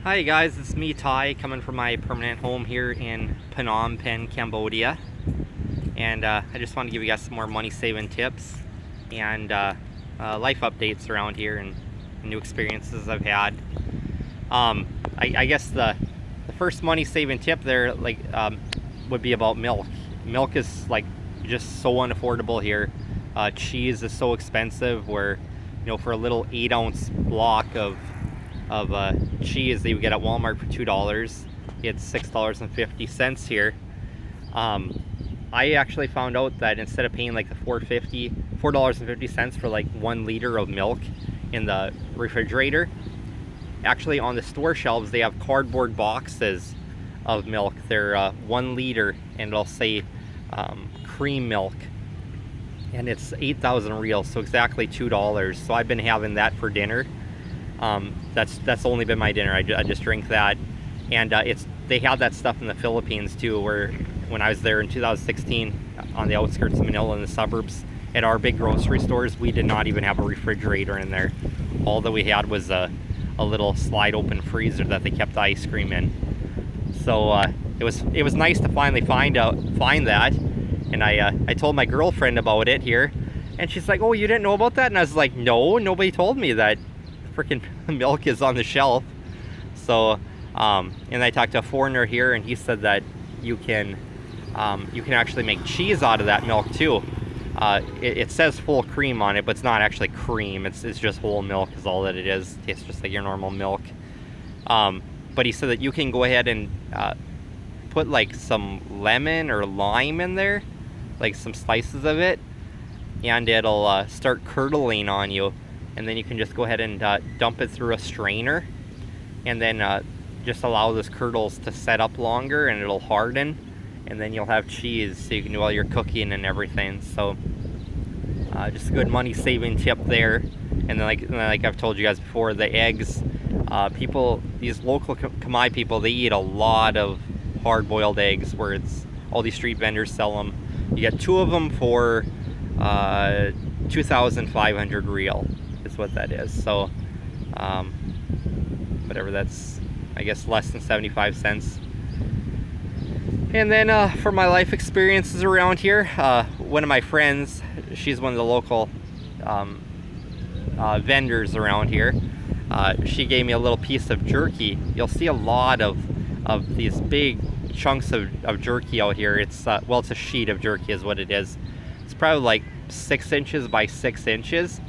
Hi guys, it's me Ty coming from my permanent home here in Phnom Penh, Cambodia. And I just want to give you guys some more money saving tips and life updates around here and new experiences I've had. I guess the first money saving tip there would be about milk. Milk is just so unaffordable here. Cheese is so expensive where for a little 8-ounce block of cheese that you get at Walmart for $2, it's $6.50 here. I actually found out that instead of paying like the $4.50 for like 1 liter of milk in the refrigerator, actually on the store shelves they have cardboard boxes of milk. They're 1 liter and it'll say cream milk, and it's 8,000 real, so exactly $2. So I've been having that for dinner. That's only been my dinner. I just drink that, and they have that stuff in the Philippines too. Where when I was there in 2016 on the outskirts of Manila in the suburbs, at our big grocery stores, we did not even have a refrigerator in there. All that we had was a little slide open freezer that they kept the ice cream in. So it was nice to finally find that, and I told my girlfriend about it here, and she's like, "Oh, you didn't know about that?" And I was like, "No, nobody told me that freaking milk is on the shelf." So and I talked to a foreigner here, and he said that you can actually make cheese out of that milk too. It says full cream on it, but it's not actually cream. It's just whole milk is all that it is. It tastes just like your normal milk. But he said that you can go ahead and put like some lemon or lime in there, like some slices of it, and it'll start curdling on you. And then you can just go ahead and dump it through a strainer, and then just allow those curdles to set up longer, and it'll harden, and then you'll have cheese so you can do all your cooking and everything. So just a good money saving tip there. And then like I've told you guys before, the eggs, these local Khmer people, they eat a lot of hard-boiled eggs, where it's all these street vendors sell them. You get 2 of them for 2,500 real is what that is. So whatever, that's I guess less than 75 cents. And then for my life experiences around here, one of my friends, she's one of the local vendors around here. She gave me a little piece of jerky. You'll see a lot of these big chunks of jerky out here. It's it's a sheet of jerky is what it is. It's probably like 6 inches by 6 inches.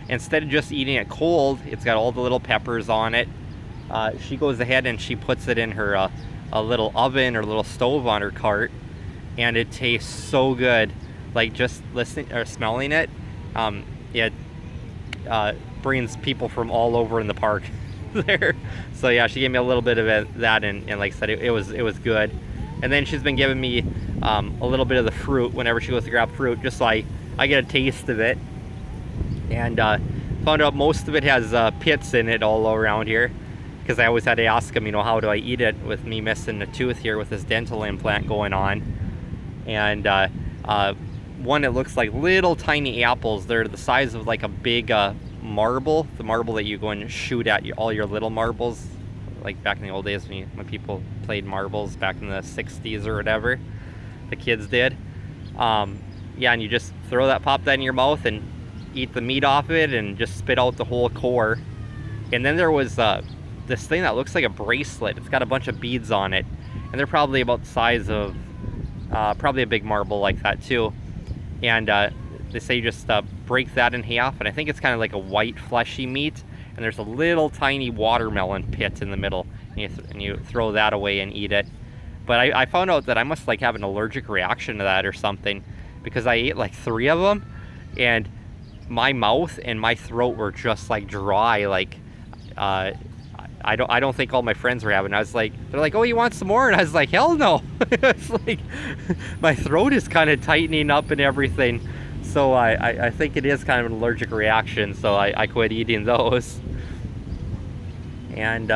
Instead of just eating it cold, it's got all the little peppers on it. She goes ahead and she puts it in her a little oven or little stove on her cart, and it tastes so good. Like just listening or smelling it, it brings people from all over in the park there. So yeah, she gave me a little bit of that, and like I said, it was good. And then she's been giving me a little bit of the fruit whenever she goes to grab fruit, just so I get a taste of it. And found out most of it has pits in it all around here, because I always had to ask him, how do I eat it with me missing a tooth here with this dental implant going on. And one, it looks like little tiny apples. They're the size of like a big marble, the marble that you go and shoot at all your little marbles, like back in the old days when people played marbles back in the 60s or whatever, the kids did. Yeah, and you just pop that in your mouth and eat the meat off it and just spit out the whole core. And then there was this thing that looks like a bracelet. It's got a bunch of beads on it, and they're probably about the size of probably a big marble like that too. And they say you just break that in half, and I think it's kind of like a white fleshy meat, and there's a little tiny watermelon pit in the middle, and you throw that away and eat it. But I found out that I must like have an allergic reaction to that or something, because I ate like 3 of them, and my mouth and my throat were just like dry. Like I don't think all my friends were having. They're like, "Oh, you want some more?" And I was like, "Hell no!" It's like my throat is kind of tightening up and everything. So I think it is kind of an allergic reaction. So I quit eating those. And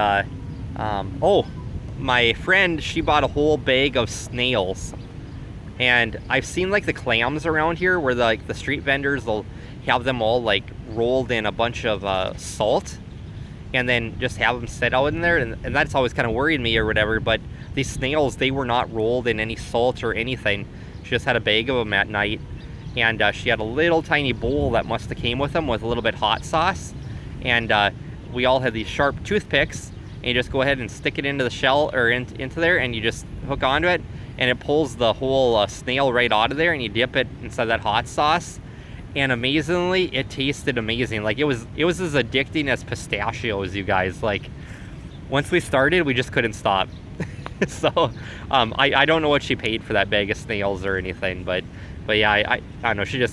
my friend, she bought a whole bag of snails. And I've seen like the clams around here, where the street vendors, they'll have them all like rolled in a bunch of salt. and then just have them sit out in there, and that's always kind of worried me or whatever. But these snails, they were not rolled in any salt or anything. She just had a bag of them at night, and she had a little tiny bowl that must have came with them with a little bit hot sauce, and we all had these sharp toothpicks, and you just go ahead and stick it into the shell or into there, and you just hook onto it, and it pulls the whole snail right out of there, and you dip it inside that hot sauce, and amazingly, it tasted amazing. Like it was as addicting as pistachios, you guys. Like once we started, we just couldn't stop. So I don't know what she paid for that bag of snails or anything, but yeah, I don't know. She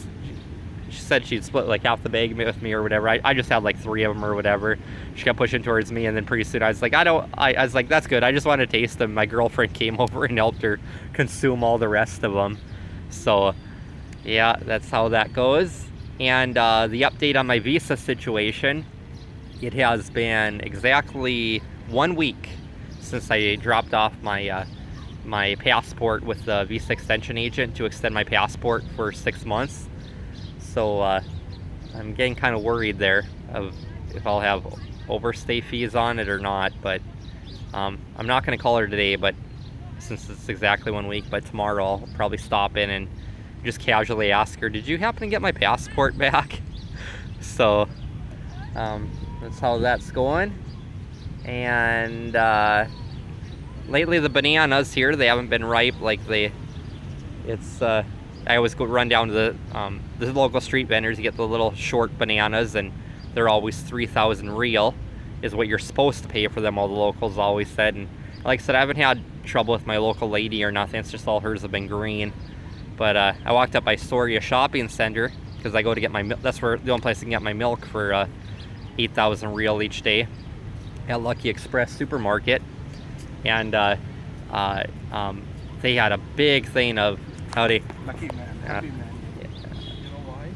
said she'd split like half the bag with me or whatever. I just had like 3 of them or whatever. She kept pushing towards me, and then pretty soon I was like, I was like, that's good. I just want to taste them. My girlfriend came over and helped her consume all the rest of them. So yeah, that's how that goes. And the update on my visa situation, it has been exactly 1 week since I dropped off my my passport with the visa extension agent to extend my passport for 6 months. So I'm getting kind of worried there of if I'll have overstay fees on it or not. But I'm not going to call her today, but since it's exactly 1 week, but tomorrow I'll probably stop in and just casually ask her, did you happen to get my passport back? So that's how that's going. And lately the bananas here, they haven't been ripe. Like I always go run down to the local street vendors to get the little short bananas, and they're always 3,000 real is what you're supposed to pay for them, all the locals always said. And like I said, I haven't had trouble with my local lady or nothing. It's just all hers have been green. But I walked up by Soria Shopping Center because I go to get my milk. That's where the only place I can get my milk for 8,000 real each day at Lucky Express Supermarket. And they had a big thing of howdy. Lucky man, happy man. Yeah. You know why?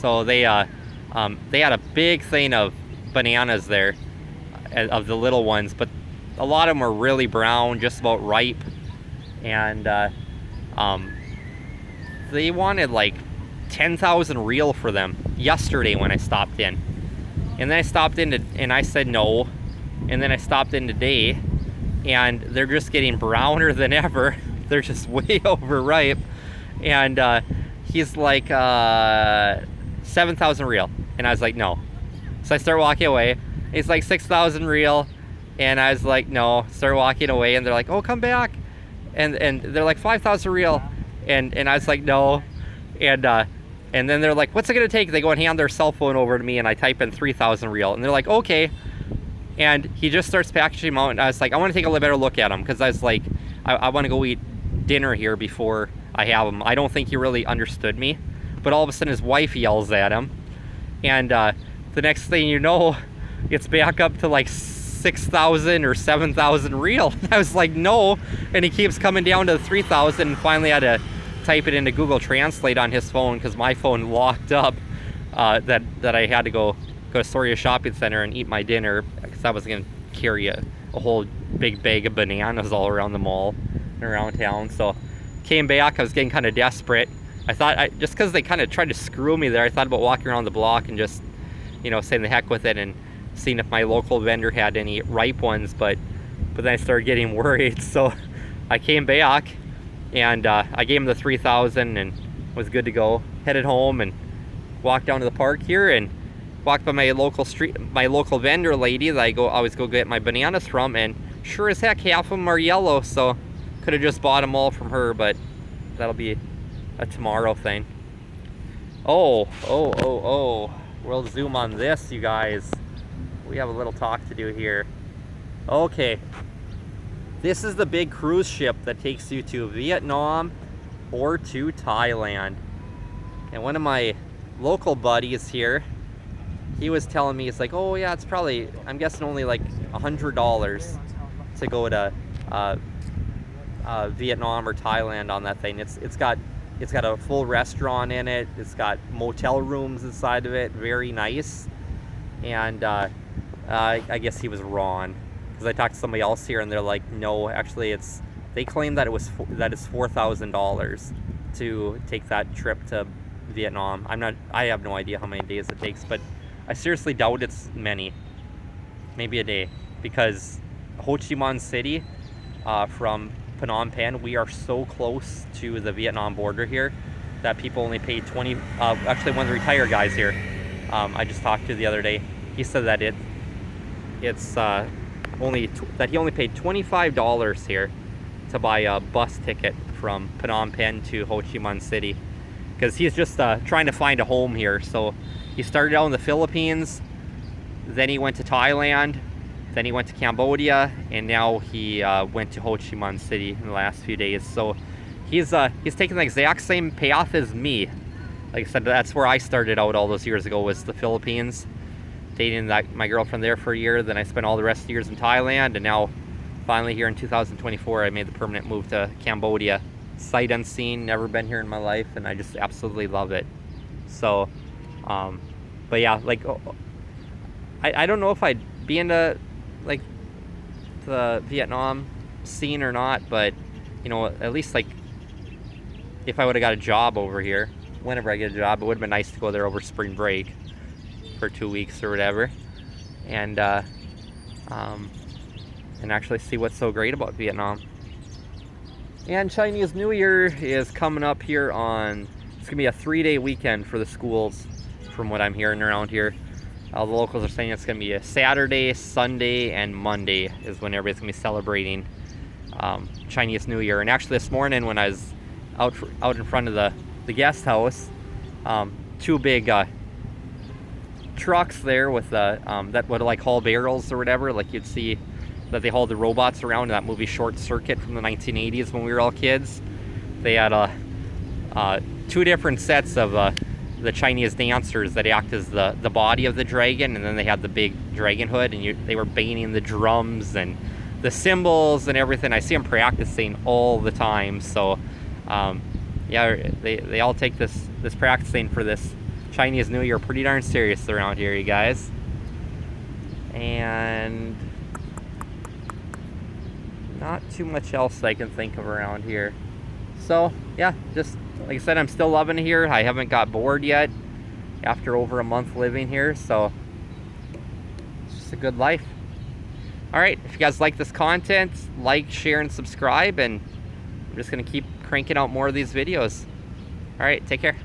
So they had a big thing of bananas there, of the little ones, but a lot of them were really brown, just about ripe, and they wanted like 10,000 real for them yesterday when I stopped in, and then I stopped in and I said no, and then I stopped in today, and they're just getting browner than ever. They're just way overripe, and he's like 7,000 real, and I was like no. So I start walking away. He's like 6,000 real, and I was like no. Start walking away, and they're like, oh, come back, and they're like 5,000 real, and I was like no, and then they're like, what's it gonna take? They go and hand their cell phone over to me, and I type in 3,000 real, and they're like, okay. And he just starts packaging them out, and I was like, I want to take a little better look at them, because I was like, I want to go eat dinner here before I have them. I don't think he really understood me, but all of a sudden his wife yells at him, and the next thing you know, it's back up to like 6,000 or 7,000 real. I was like no, and he keeps coming down to 3,000, and finally I had to type it into Google Translate on his phone because my phone locked up that I had to go to Soria Shopping Center and eat my dinner because I was going to carry a whole big bag of bananas all around the mall and around town. So came back, I was getting kind of desperate. I thought, just because they kind of tried to screw me there, I thought about walking around the block and just, you know, saying the heck with it and seeing if my local vendor had any ripe ones, but then I started getting worried. So I came back and I gave him the 3,000 and was good to go. Headed home and walked down to the park here and walked by my local vendor lady that I always go get my bananas from, and sure as heck half of them are yellow, so could have just bought them all from her, but that'll be a tomorrow thing. Oh, we'll zoom on this, you guys. We have a little talk to do here. Okay, this is the big cruise ship that takes you to Vietnam or to Thailand. And one of my local buddies here, he was telling me, it's like, oh yeah, it's probably, I'm guessing only like $100 to go to Vietnam or Thailand on that thing. It's got a full restaurant in it. It's got motel rooms inside of it. Very nice. And I guess he was wrong, because I talked to somebody else here and they're like, no, actually they claim that it's $4,000 to take that trip to Vietnam. I have no idea how many days it takes, but I seriously doubt it's many. maybe a day, because Ho Chi Minh City from Phnom Penh, we are so close to the Vietnam border here that people only pay 20. Actually, one of the retired guys here, I just talked to the other day, he said that it's that he only paid $25 here to buy a bus ticket from Phnom Penh to Ho Chi Minh City, because he's just trying to find a home here. So he started out in the Philippines, then he went to Thailand, then he went to Cambodia, and now he went to Ho Chi Minh City in the last few days. So he's taking the exact same path as me. Like I said, that's where I started out all those years ago, was the Philippines, dating my girlfriend there for a year. Then I spent all the rest of the years in Thailand, and now finally here in 2024 I made the permanent move to Cambodia. Sight unseen, never been here in my life, and I just absolutely love it. So but yeah, like I don't know if I'd be into like the Vietnam scene or not, but you know, at least like if I would have got a job over here, whenever I get a job, it would have been nice to go there over spring break for 2 weeks or whatever, and actually see what's so great about Vietnam. And Chinese New Year is coming up here it's gonna be a 3-day weekend for the schools, from what I'm hearing around here. The locals are saying it's gonna be a Saturday, Sunday, and Monday is when everybody's gonna be celebrating Chinese New Year. And actually this morning when I was out in front of the guest house, 2 big trucks there with that would like haul barrels or whatever, like you'd see that they hauled the robots around in that movie Short Circuit from the 1980s when we were all kids. They had 2 different sets of the Chinese dancers that act as the body of the dragon, and then they had the big dragon hood, and they were banging the drums and the cymbals and everything. I see them practicing all the time. So yeah, they all take this practicing for this Chinese New Year pretty darn serious around here, you guys. And not too much else I can think of around here. So yeah, just like I said, I'm still loving it here. I haven't got bored yet after over a month living here, so it's just a good life. All right, if you guys like this content, like, share, and subscribe, and I'm just gonna keep cranking out more of these videos. All right, take care.